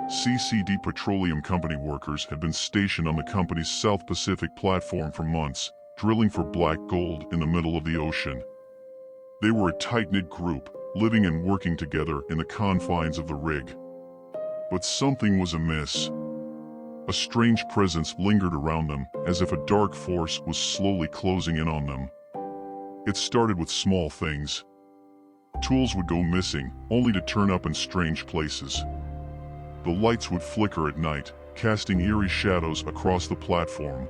CCD Petroleum Company workers had been stationed on the company's South Pacific platform for months, drilling for black gold in the middle of the ocean. They were a tight-knit group, living and working together in the confines of the rig. But something was amiss. A strange presence lingered around them, as if a dark force was slowly closing in on them. It started with small things. Tools would go missing, only to turn up in strange places. The lights would flicker at night, casting eerie shadows across the platform.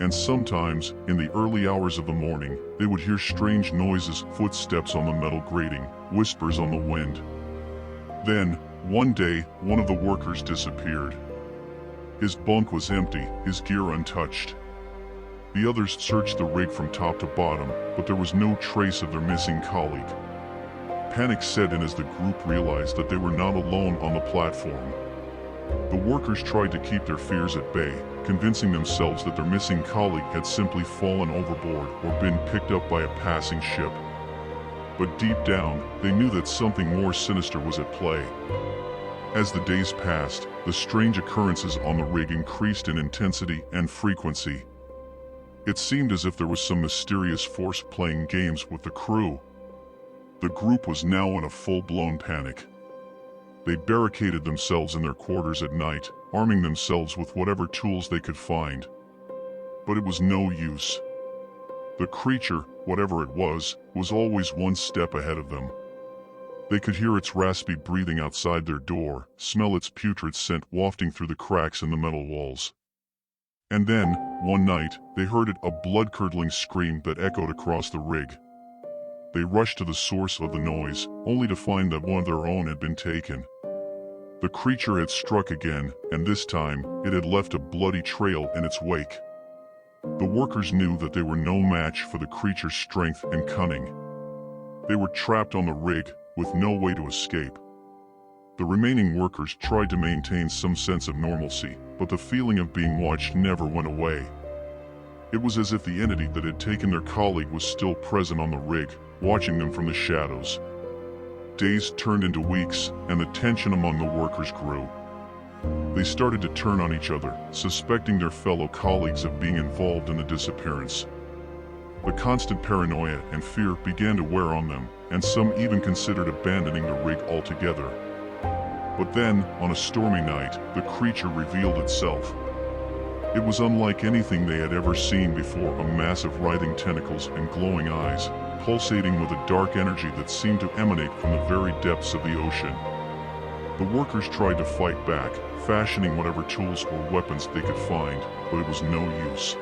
And sometimes, in the early hours of the morning, they would hear strange noises, footsteps on the metal grating, whispers on the wind. Then, one day, one of the workers disappeared. His bunk was empty, his gear untouched. The others searched the rig from top to bottom, but there was no trace of their missing colleague. Panic set in as the group realized that they were not alone on the platform. The workers tried to keep their fears at bay, convincing themselves that their missing colleague had simply fallen overboard or been picked up by a passing ship. But deep down, they knew that something more sinister was at play. As the days passed, the strange occurrences on the rig increased in intensity and frequency. It seemed as if there was some mysterious force playing games with the crew. The group was now in a full-blown panic. They barricaded themselves in their quarters at night, arming themselves with whatever tools they could find. But it was no use. The creature, whatever it was always one step ahead of them. They could hear its raspy breathing outside their door, smell its putrid scent wafting through the cracks in the metal walls. And then, one night, they heard it, a blood-curdling scream that echoed across the rig. They rushed to the source of the noise, only to find that one of their own had been taken. The creature had struck again, and this time, it had left a bloody trail in its wake. The workers knew that they were no match for the creature's strength and cunning. They were trapped on the rig, with no way to escape. The remaining workers tried to maintain some sense of normalcy, but the feeling of being watched never went away. It was as if the entity that had taken their colleague was still present on the rig, watching them from the shadows. Days turned into weeks, and the tension among the workers grew. They started to turn on each other, suspecting their fellow colleagues of being involved in the disappearance. The constant paranoia and fear began to wear on them, and some even considered abandoning the rig altogether. But then, on a stormy night, the creature revealed itself. It was unlike anything they had ever seen before, a mass of writhing tentacles and glowing eyes, pulsating with a dark energy that seemed to emanate from the very depths of the ocean. The workers tried to fight back, fashioning whatever tools or weapons they could find, but it was no use.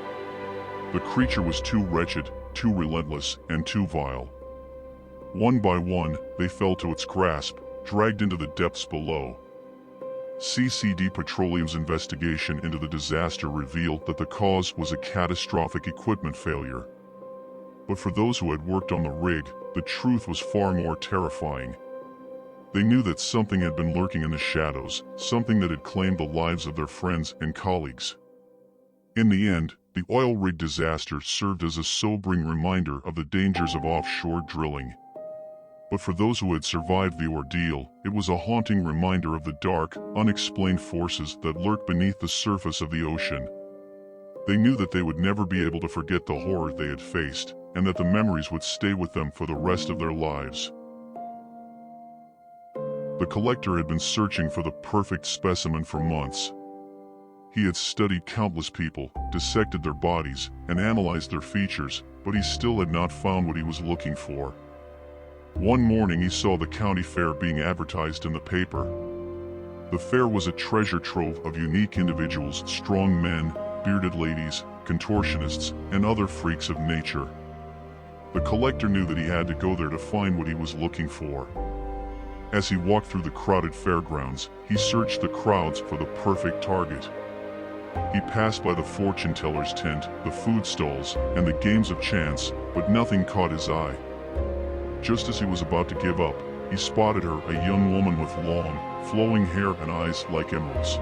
The creature was too wretched, too relentless, and too vile. One by one, they fell to its grasp, dragged into the depths below. CCD Petroleum's investigation into the disaster revealed that the cause was a catastrophic equipment failure. But for those who had worked on the rig, the truth was far more terrifying. They knew that something had been lurking in the shadows, something that had claimed the lives of their friends and colleagues. In the end, the oil rig disaster served as a sobering reminder of the dangers of offshore drilling. But for those who had survived the ordeal, it was a haunting reminder of the dark, unexplained forces that lurk beneath the surface of the ocean. They knew that they would never be able to forget the horror they had faced, and that the memories would stay with them for the rest of their lives. The collector had been searching for the perfect specimen for months. He had studied countless people, dissected their bodies, and analyzed their features, but he still had not found what he was looking for. One morning he saw the county fair being advertised in the paper. The fair was a treasure trove of unique individuals, strong men, bearded ladies, contortionists, and other freaks of nature. The collector knew that he had to go there to find what he was looking for. As he walked through the crowded fairgrounds, he searched the crowds for the perfect target. He passed by the fortune teller's tent, the food stalls, and the games of chance, but nothing caught his eye. Just as he was about to give up, he spotted her, a young woman with long, flowing hair and eyes like emeralds.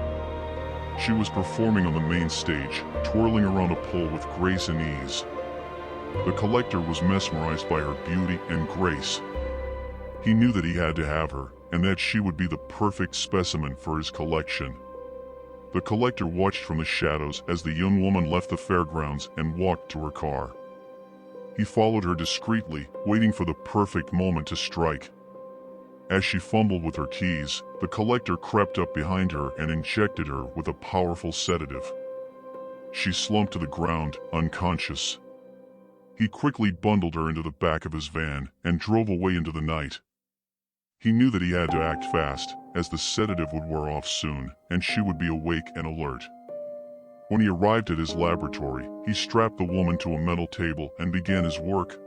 She was performing on the main stage, twirling around a pole with grace and ease. The collector was mesmerized by her beauty and grace. He knew that he had to have her, and that she would be the perfect specimen for his collection. The collector watched from the shadows as the young woman left the fairgrounds and walked to her car. He followed her discreetly, waiting for the perfect moment to strike. As she fumbled with her keys, the collector crept up behind her and injected her with a powerful sedative. She slumped to the ground, unconscious. He quickly bundled her into the back of his van and drove away into the night. He knew that he had to act fast, as the sedative would wear off soon, and she would be awake and alert. When he arrived at his laboratory, he strapped the woman to a metal table and began his work.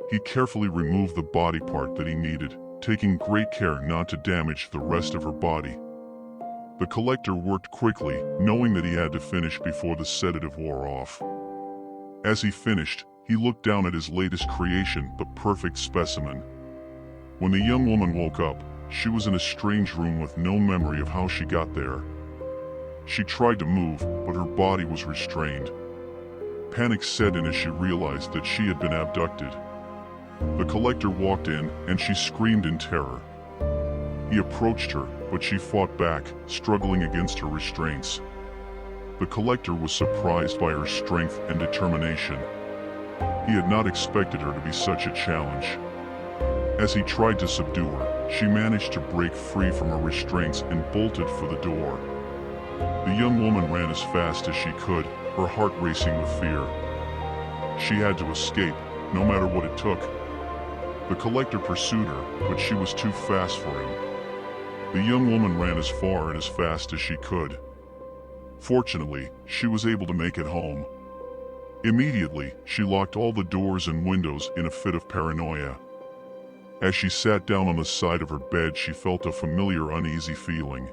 He carefully removed the body part that he needed, taking great care not to damage the rest of her body. The collector worked quickly, knowing that he had to finish before the sedative wore off. As he finished, he looked down at his latest creation, the perfect specimen. When the young woman woke up, she was in a strange room with no memory of how she got there. She tried to move, but her body was restrained. Panic set in as she realized that she had been abducted. The collector walked in, and she screamed in terror. He approached her, but she fought back, struggling against her restraints. The collector was surprised by her strength and determination. He had not expected her to be such a challenge. As he tried to subdue her, she managed to break free from her restraints and bolted for the door. The young woman ran as fast as she could, her heart racing with fear. She had to escape, no matter what it took. The collector pursued her, but she was too fast for him. The young woman ran as far and as fast as she could. Fortunately, she was able to make it home. Immediately, she locked all the doors and windows in a fit of paranoia. As she sat down on the side of her bed, she felt a familiar uneasy feeling.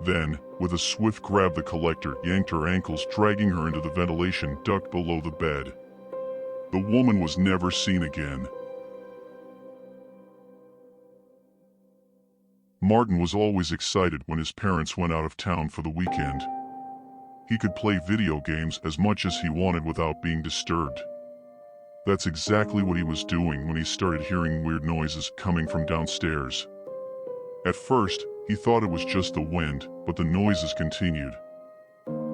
Then, with a swift grab, the collector yanked her ankles, dragging her into the ventilation duct below the bed. The woman was never seen again. Martin was always excited when his parents went out of town for the weekend. He could play video games as much as he wanted without being disturbed. That's exactly what he was doing when he started hearing weird noises coming from downstairs. At first, he thought it was just the wind, but the noises continued.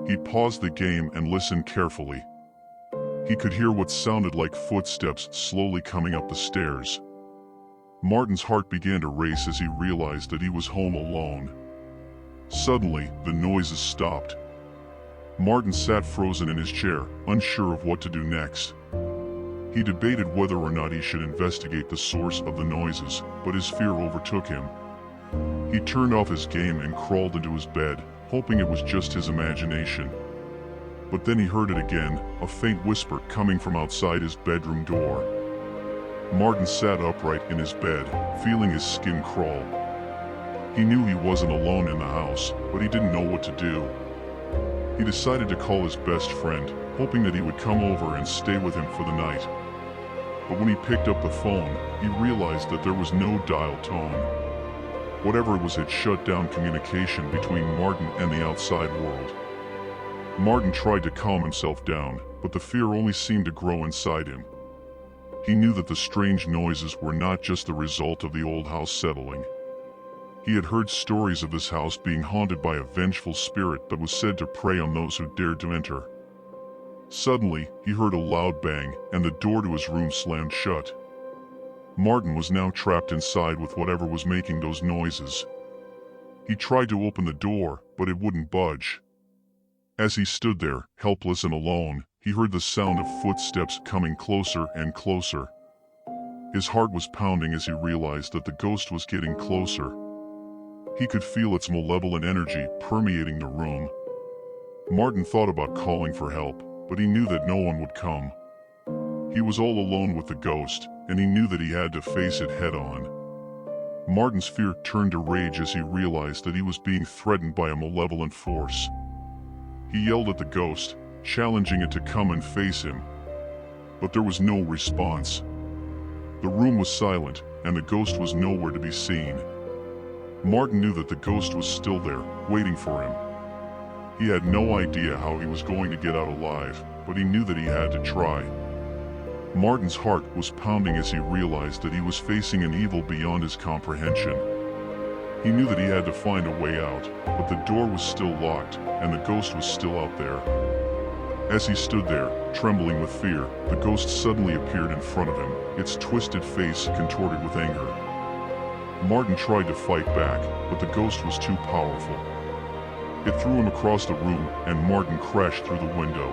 He paused the game and listened carefully. He could hear what sounded like footsteps slowly coming up the stairs. Martin's heart began to race as he realized that he was home alone. Suddenly, the noises stopped. Martin sat frozen in his chair, unsure of what to do next. He debated whether or not he should investigate the source of the noises, but his fear overtook him. He turned off his game and crawled into his bed, hoping it was just his imagination. But then he heard it again, a faint whisper coming from outside his bedroom door. Martin sat upright in his bed, feeling his skin crawl. He knew he wasn't alone in the house, but he didn't know what to do. He decided to call his best friend, hoping that he would come over and stay with him for the night. But when he picked up the phone, he realized that there was no dial tone. Whatever it was had shut down communication between Martin and the outside world. Martin tried to calm himself down, but the fear only seemed to grow inside him. He knew that the strange noises were not just the result of the old house settling. He had heard stories of this house being haunted by a vengeful spirit that was said to prey on those who dared to enter. Suddenly, he heard a loud bang, and the door to his room slammed shut. Martin was now trapped inside with whatever was making those noises. He tried to open the door, but it wouldn't budge. As he stood there, helpless and alone, he heard the sound of footsteps coming closer and closer. His heart was pounding as he realized that the ghost was getting closer. He could feel its malevolent energy permeating the room. Martin thought about calling for help, but he knew that no one would come. He was all alone with the ghost, and he knew that he had to face it head-on. Martin's fear turned to rage as he realized that he was being threatened by a malevolent force. He yelled at the ghost, challenging it to come and face him. But there was no response. The room was silent, and the ghost was nowhere to be seen. Martin knew that the ghost was still there, waiting for him. He had no idea how he was going to get out alive, but he knew that he had to try. Martin's heart was pounding as he realized that he was facing an evil beyond his comprehension. He knew that he had to find a way out, but the door was still locked, and the ghost was still out there. As he stood there, trembling with fear, the ghost suddenly appeared in front of him, its twisted face contorted with anger. Martin tried to fight back, but the ghost was too powerful. It threw him across the room, and Martin crashed through the window.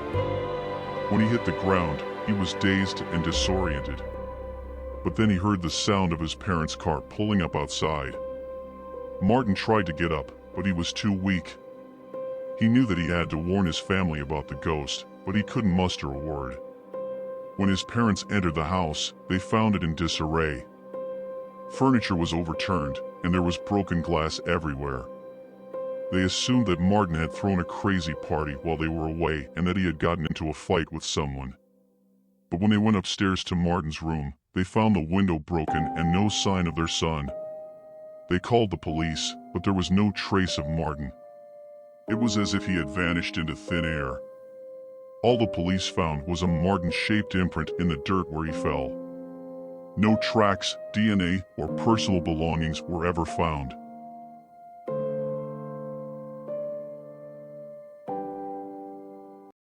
When he hit the ground, he was dazed and disoriented. But then he heard the sound of his parents' car pulling up outside. Martin tried to get up, but he was too weak. He knew that he had to warn his family about the ghost, but he couldn't muster a word. When his parents entered the house, they found it in disarray. Furniture was overturned, and there was broken glass everywhere. They assumed that Martin had thrown a crazy party while they were away and that he had gotten into a fight with someone. But when they went upstairs to Martin's room, they found the window broken and no sign of their son. They called the police, but there was no trace of Martin. It was as if he had vanished into thin air. All the police found was a Martin-shaped imprint in the dirt where he fell. No tracks, DNA, or personal belongings were ever found.